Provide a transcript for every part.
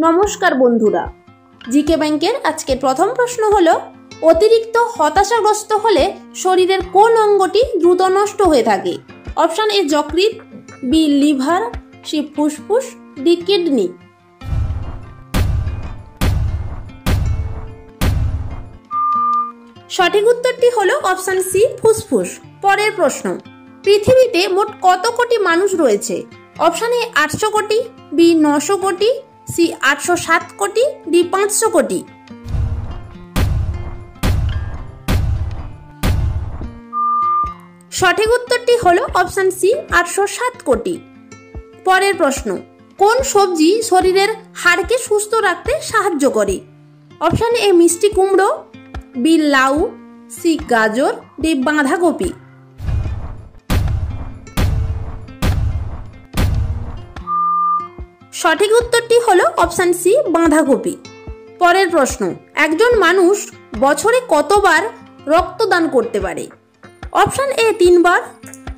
নমস্কার বন্ধুরা, জিকে ব্যাংকের আজকের প্রথম প্রশ্ন হলো অতিরিক্ত হতাশাগ্রস্ত হলে শরীরের কোন অঙ্গটি দ্রুত নষ্ট হয়ে থাকে? অপশন এ যকৃৎ, বি লিভার, সি ফুসফুস, ডি কিডনি। সঠিক উত্তরটি হলো অপশন সি ফুসফুস। পরের প্রশ্ন, পৃথিবীতে মোট কত কোটি মানুষ রয়েছে? অপশন এ 800 কোটি, বি 900 কোটি, সি 807 কোটি, ডি 500 কোটি। সঠিক উত্তরটি হলো অপশন সি 807 কোটি। পরের প্রশ্ন, কোন সবজি শরীরের হাড়কে সুস্থ রাখতে সাহায্য করে? অপশন এ মিষ্টি কুমড়ো, বি লাউ, সি গাজর, ডি বাঁধাকপি। সঠিক উত্তরটি হলো অপশন সি বাঁধাকপি। পরের প্রশ্ন, একজন মানুষ বছরে কতবার রক্তদান করতে পারে? অপশন এ 3 বার,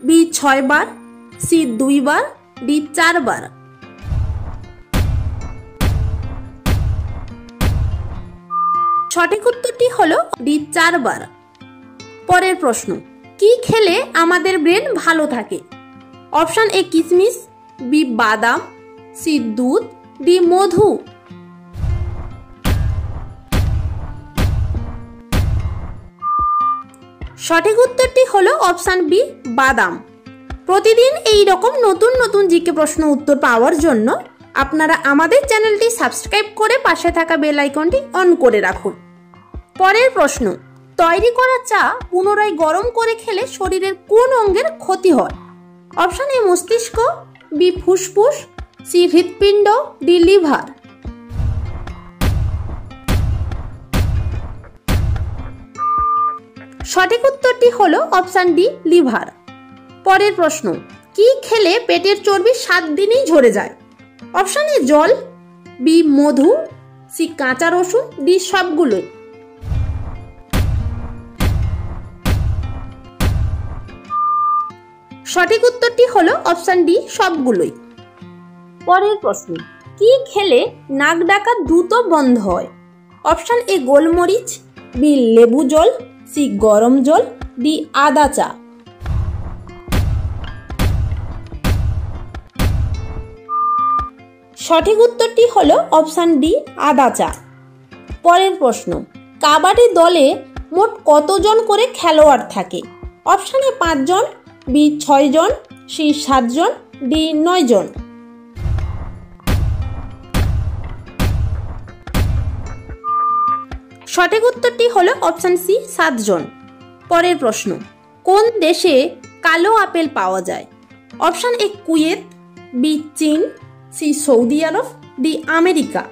বি 6 বার, সি 2 বার, ডি 4 বার। সঠিক উত্তরটি হলো ডি 4 বার। পরের প্রশ্ন, কি খেলে আমাদের ব্রেন ভালো থাকে? অপশন এ কিশমিশ, বি বাদাম, সি দুধ, ডি মধু। সঠিক উত্তরটি হলো অপশন বি বাদাম। প্রতিদিন এই রকম নতুন নতুন জিকে প্রশ্ন উত্তর পাওয়ার জন্য আপনারা আমাদের চ্যানেলটি সাবস্ক্রাইব করে পাশে থাকা বেল আইকনটি অন করে রাখুন। পরের প্রশ্ন, তৈরি করা চা পুনরায় গরম করে খেলে শরীরের কোন অঙ্গের ক্ষতি হয়? অপশন এ মস্তিষ্ক, বি ফুসফুস, সি হৃৎপিণ্ড, ডি লিভার। সঠিক উত্তরটি হলো অপশন ডি লিভার। পরের প্রশ্ন, কি খেলে পেটের চর্বি 7 দিনেই ঝরে যায়? অপশন এ জল, বি মধু, সি কাঁচা রসুন, ডি সবগুলোই। সঠিক উত্তরটি হলো অপশন ডি সবগুলোই। পরের প্রশ্ন, কি খেলে নাক ডাকা দ্রুত বন্ধ হয়? অপশন এ গোলমরিচ, বি লেবু জল, সি গরম জল, ডি আদা চা। সঠিক উত্তরটি হলো অপশন ডি আদা চা। পরের প্রশ্ন, কাবাডি দলে মোট কতজন করে খেলোয়াড় থাকে? অপশন এ 5 জন, বি 6 জন, সি 7 জন, ডি 9 জন। সঠিক উত্তরটি হলো অপশন সি 7 জন। পরের প্রশ্ন, কোন দেশে কালো আপেল পাওয়া যায়? অপশন এ কুয়েত, বি চীন, সি সৌদি আরব, ডি আমেরিকা।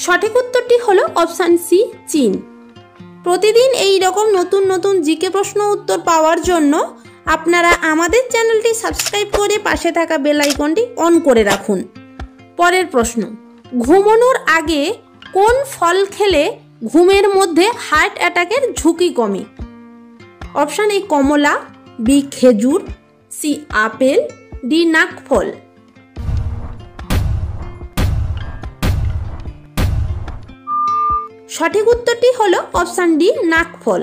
সঠিক উত্তরটি হলো অপশন সি চীন। প্রতিদিন এই রকম নতুন নতুন জিকে প্রশ্ন উত্তর পাওয়ার জন্য আপনারা আমাদের চ্যানেলটি সাবস্ক্রাইব করে পাশে থাকা বেল আইকনটি অন করে রাখুন। পরের প্রশ্ন, ঘুমানোর আগে কোন ফল খেলে ঘুমের মধ্যে হার্ট অ্যাটাকের ঝুঁকি কমে? অপশন এ কমলা, বি খেজুর, সি আপেল, ডি নাকফল। সঠিক উত্তরটি হলো অপশন ডি নাকফল।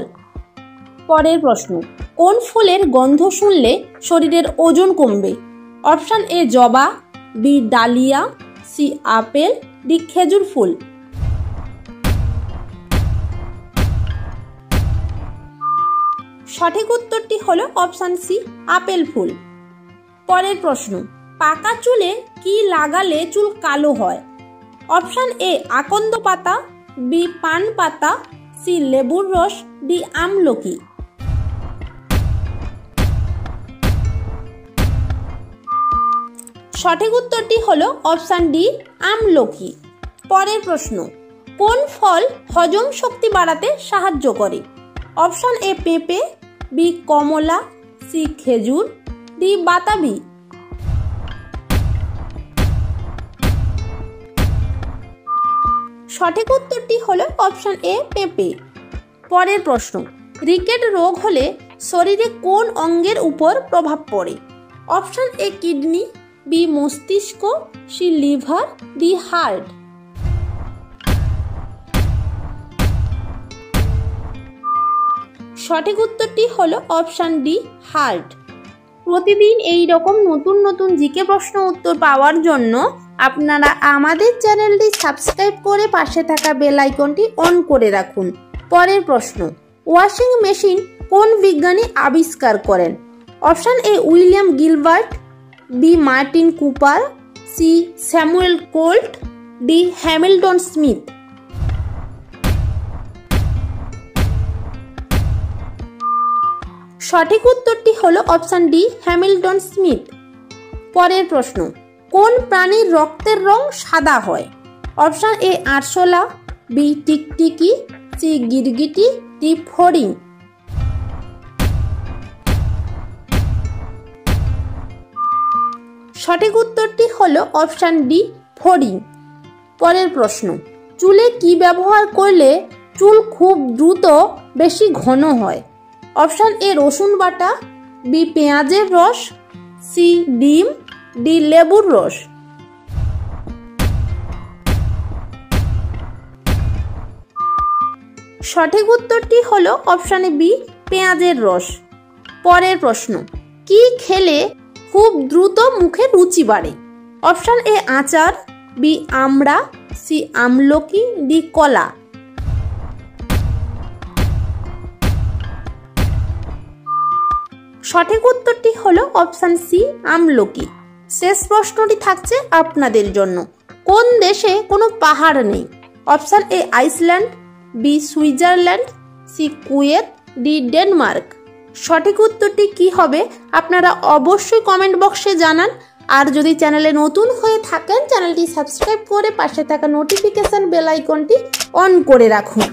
পরের প্রশ্ন, কোন ফুলের গন্ধ শুনলে শরীরের ওজন কমবে? অপশন এ জবা, B dahlia, C apple, D খেজুর ফুল। সঠিক উত্তরটি হলো অপশন সি আপেল ফুল। পরের প্রশ্ন, পাকা চুলে কি লাগালে চুল কালো হয়? অপশন এ আকন্দ পাতা, বি পান পাতা, সি লেবুর রস, ডি আমলকি। সঠিক উত্তরটি হলো অপশন ডি আমলকি। পরের প্রশ্ন, কোন ফল হজম শক্তি বাড়াতে সাহায্য করে? অপশন এ পেঁপে, বি কমলা, সি খেজুর, ডি বাতাবি। সঠিক উত্তরটি হলো অপশন এ পেঁপে। পরের প্রশ্ন, রিকেট রোগ হলে শরীরে কোন অঙ্গের উপর প্রভাব পড়ে? অপশান এ কিডনি, বি মস্তিষ্ক, সি লিভার, ডি হার্ট। সঠিক উত্তরটি হলো অপশান ডি হার্ট। প্রতিদিন এই রকম নতুন নতুন জিকে প্রশ্ন উত্তর পাওয়ার জন্য আপনারা আমাদের চ্যানেলটি সাবস্ক্রাইব করে পাশে থাকা বেল আইকনটি অন করে রাখুন। পরের প্রশ্ন, ওয়াশিং মেশিন কোন বিজ্ঞানী আবিষ্কার করেন? Option A William Gilbert, B Martin Cooper, C Samuel Colt, D Hamilton Smith. সঠিক উত্তরটি হলো অপশান ডি হ্যামিল্টন স্মিথ। পরের প্রশ্ন, কোন প্রাণীর রক্তের রং সাদা হয়? অপশান এ আরশোলা, বি টিকটিকি, সি গিরগিটি, ডি ফড়িং। সঠিক উত্তরটি হলো অপশান ডি ফড়িং। পরের প্রশ্ন, চুলে কি ব্যবহার করলে চুল খুব দ্রুত বেশি ঘন হয়? অপশান এ রসুন বাটা, বি পেঁয়াজের রস, সি ডিম, ডি লেবুর রস। সঠিক উত্তরটি হলো অপশান বি পেঁয়াজের রস। পরের প্রশ্ন, কি খেলে খুব দ্রুত মুখে রুচি বাড়ে? অপশান এ আচার, বি আমড়া, সি আমলকি, ডি কলা। সঠিক উত্তরটি হলো অপশান সি আমলকি। শেষ প্রশ্নটি থাকছে আপনাদের জন্য, কোন দেশে কোনো পাহাড় নেই? Option A Iceland, B Switzerland, C Kuwait, D Denmark. সঠিক উত্তরটি কি হবে আপনারা অবশ্যই কমেন্ট বক্সে জানান। আর যদি চ্যানেলে নতুন হয়ে থাকেন চ্যানেলটি সাবস্ক্রাইব করে পাশে থাকা নোটিফিকেশন বেল আইকনটি অন করে রাখুন।